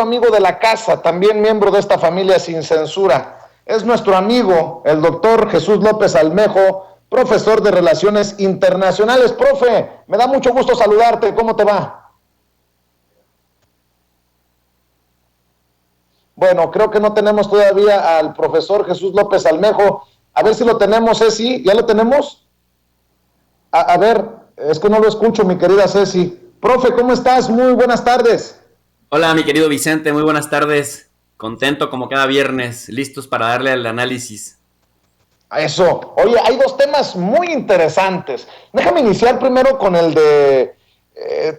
amigo de la casa, también miembro de esta familia sin censura. Es nuestro amigo, el doctor Jesús López Almejo, profesor de Relaciones Internacionales. Profe, me da mucho gusto saludarte. ¿Cómo te va? Bueno, creo que no tenemos todavía al profesor Jesús López Almejo. A ver si lo tenemos, Ceci. ¿Ya lo tenemos? A ver, es que no lo escucho, mi querida Ceci. Profe, ¿cómo estás? Muy buenas tardes. Hola, mi querido Vicente, muy buenas tardes. Contento como cada viernes, listos para darle el análisis. A eso. Oye, hay dos temas muy interesantes. Déjame iniciar primero con el de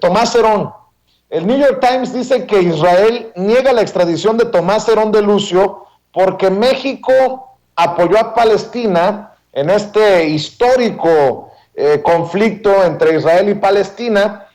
Tomás Herón. El New York Times dice que Israel niega la extradición de Tomás Herón de Lucio porque México apoyó a Palestina en este histórico conflicto entre Israel y Palestina.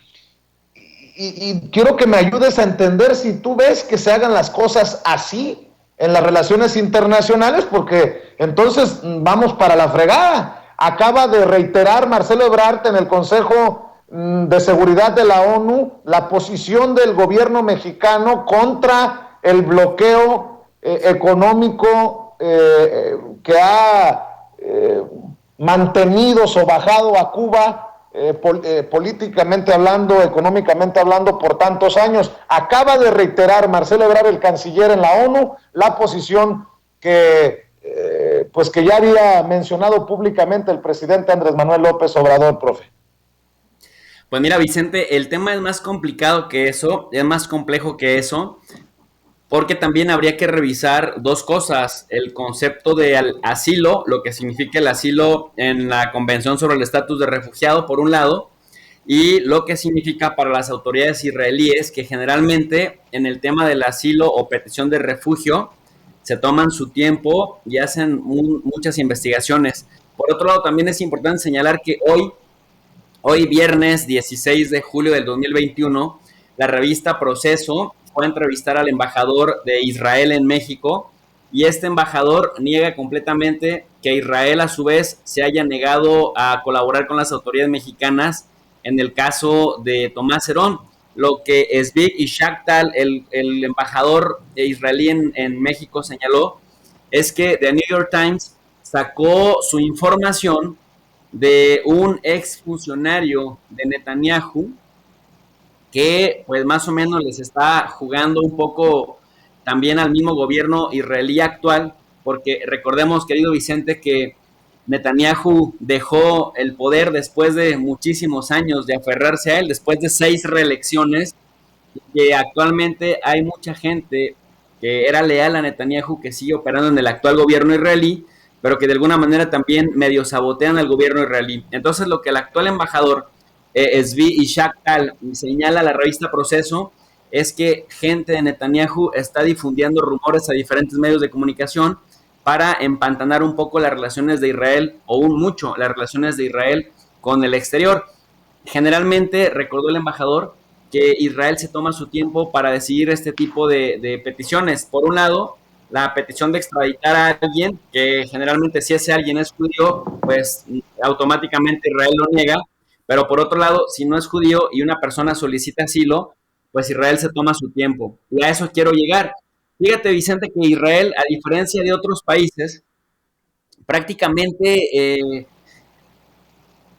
Y quiero que me ayudes a entender si tú ves que se hagan las cosas así en las relaciones internacionales, porque entonces vamos para la fregada. Acaba de reiterar Marcelo Ebrard en el Consejo de Seguridad de la ONU la posición del gobierno mexicano contra el bloqueo económico que ha mantenido sobajado a Cuba políticamente hablando, económicamente hablando, por tantos años. Acaba de reiterar Marcelo Ebrard, el canciller en la ONU, la posición pues que ya había mencionado públicamente el presidente Andrés Manuel López Obrador, profe. Pues mira, Vicente, el tema es más complicado que eso, es más complejo que eso, porque también habría que revisar dos cosas: el concepto de asilo, lo que significa el asilo en la Convención sobre el Estatus de Refugiado, por un lado, y lo que significa para las autoridades israelíes, que generalmente en el tema del asilo o petición de refugio se toman su tiempo y hacen muchas investigaciones. Por otro lado, también es importante señalar que hoy viernes 16 de julio del 2021, la revista Proceso fue a entrevistar al embajador de Israel en México, y este embajador niega completamente que Israel a su vez se haya negado a colaborar con las autoridades mexicanas en el caso de Tomás Herón. Lo que Zvi Ishaktal, el embajador israelí en México, señaló es que The New York Times sacó su información de un exfuncionario de Netanyahu que pues más o menos les está jugando un poco también al mismo gobierno israelí actual, porque recordemos, querido Vicente, que Netanyahu dejó el poder después de muchísimos años de aferrarse a él, después de 6 reelecciones, que actualmente hay mucha gente que era leal a Netanyahu que sigue operando en el actual gobierno israelí, pero que de alguna manera también medio sabotean al gobierno israelí. Entonces, lo que el actual embajador Zvi Ishaktal señala a la revista Proceso es que gente de Netanyahu está difundiendo rumores a diferentes medios de comunicación para empantanar un poco las relaciones de Israel, o un mucho las relaciones de Israel con el exterior. Generalmente, recordó el embajador, que Israel se toma su tiempo para decidir este tipo de peticiones. Por un lado, la petición de extraditar a alguien, que generalmente si ese alguien es judío, pues automáticamente Israel lo niega, pero por otro lado, si no es judío y una persona solicita asilo, pues Israel se toma su tiempo. Y a eso quiero llegar. Fíjate, Vicente, que Israel, a diferencia de otros países, prácticamente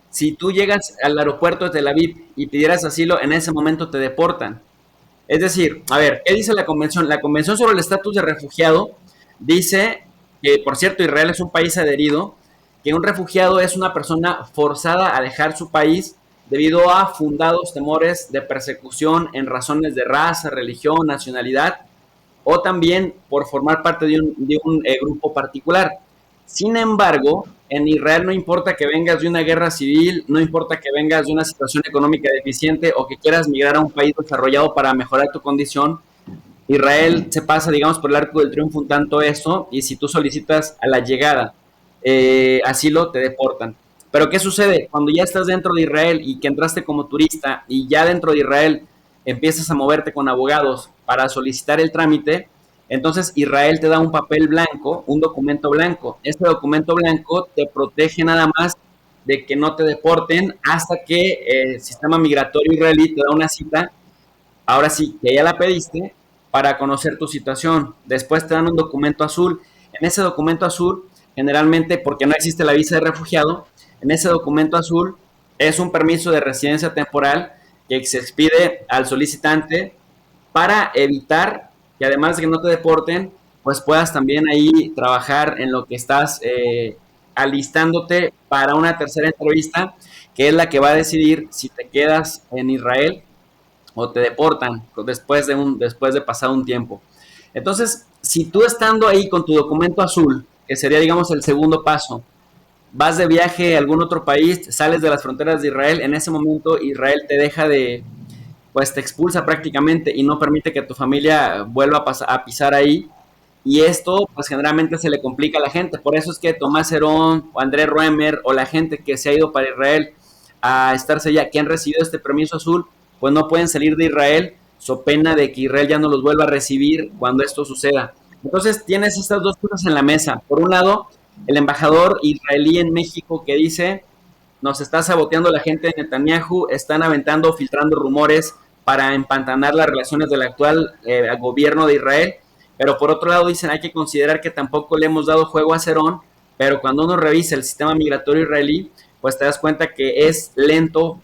si tú llegas al aeropuerto de Tel Aviv y pidieras asilo, en ese momento te deportan. Es decir, a ver, ¿qué dice la convención? La convención sobre el estatus de refugiado dice que, por cierto, Israel es un país adherido, que un refugiado es una persona forzada a dejar su país debido a fundados temores de persecución en razones de raza, religión, nacionalidad, o también por formar parte de un grupo particular. Sin embargo, en Israel no importa que vengas de una guerra civil, no importa que vengas de una situación económica deficiente o que quieras migrar a un país desarrollado para mejorar tu condición, Israel se pasa, digamos, por el arco del triunfo un tanto eso, y si tú solicitas a la llegada asilo, te deportan. Pero ¿qué sucede? Cuando ya estás dentro de Israel y que entraste como turista y ya dentro de Israel empiezas a moverte con abogados para solicitar el trámite, entonces Israel te da un papel blanco, un documento blanco. Este documento blanco te protege nada más de que no te deporten hasta que el sistema migratorio israelí te da una cita, ahora sí, que ya la pediste, para conocer tu situación. Después te dan un documento azul. En ese documento azul, generalmente, porque no existe la visa de refugiado, en ese documento azul es un permiso de residencia temporal que se expide al solicitante para evitar que, además de que no te deporten, pues puedas también ahí trabajar en lo que estás alistándote para una tercera entrevista, que es la que va a decidir si te quedas en Israel o te deportan después de pasado un tiempo. Entonces, si tú estando ahí con tu documento azul, que sería, digamos, el segundo paso, vas de viaje a algún otro país, sales de las fronteras de Israel, en ese momento Israel te deja de, pues te expulsa prácticamente y no permite que tu familia vuelva a pisar ahí. Y esto, pues generalmente se le complica a la gente. Por eso es que Tomás Herón o André Roemer o la gente que se ha ido para Israel a estarse allá, que han recibido este permiso azul, pues no pueden salir de Israel, so pena de que Israel ya no los vuelva a recibir cuando esto suceda. Entonces tienes estas dos cosas en la mesa. Por un lado, el embajador israelí en México que dice, nos está saboteando la gente de Netanyahu, están aventando, filtrando rumores para empantanar las relaciones del actual gobierno de Israel, pero por otro lado dicen, hay que considerar que tampoco le hemos dado juego a Cerón, pero cuando uno revisa el sistema migratorio israelí, pues te das cuenta que es lento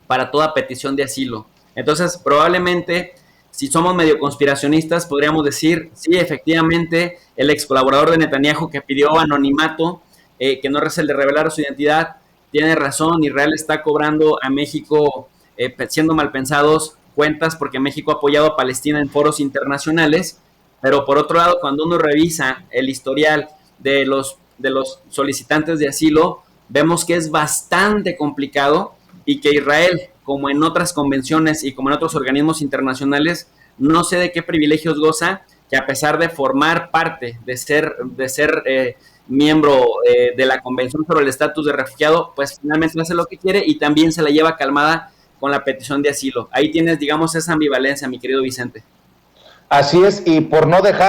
para toda petición de asilo. Entonces, probablemente, si somos medio conspiracionistas, podríamos decir, sí, efectivamente, el ex colaborador de Netanyahu que pidió anonimato, que no es el de revelar su identidad, tiene razón, Israel está cobrando a México, siendo mal pensados, cuentas porque México ha apoyado a Palestina en foros internacionales, pero por otro lado, cuando uno revisa el historial de los solicitantes de asilo, vemos que es bastante complicado y que Israel, como en otras convenciones y como en otros organismos internacionales, no sé de qué privilegios goza, que a pesar de formar parte, de ser miembro de la Convención sobre el Estatus de Refugiado, pues finalmente hace lo que quiere y también se la lleva calmada con la petición de asilo. Ahí tienes, digamos, esa ambivalencia, mi querido Vicente. Así es, y por no dejar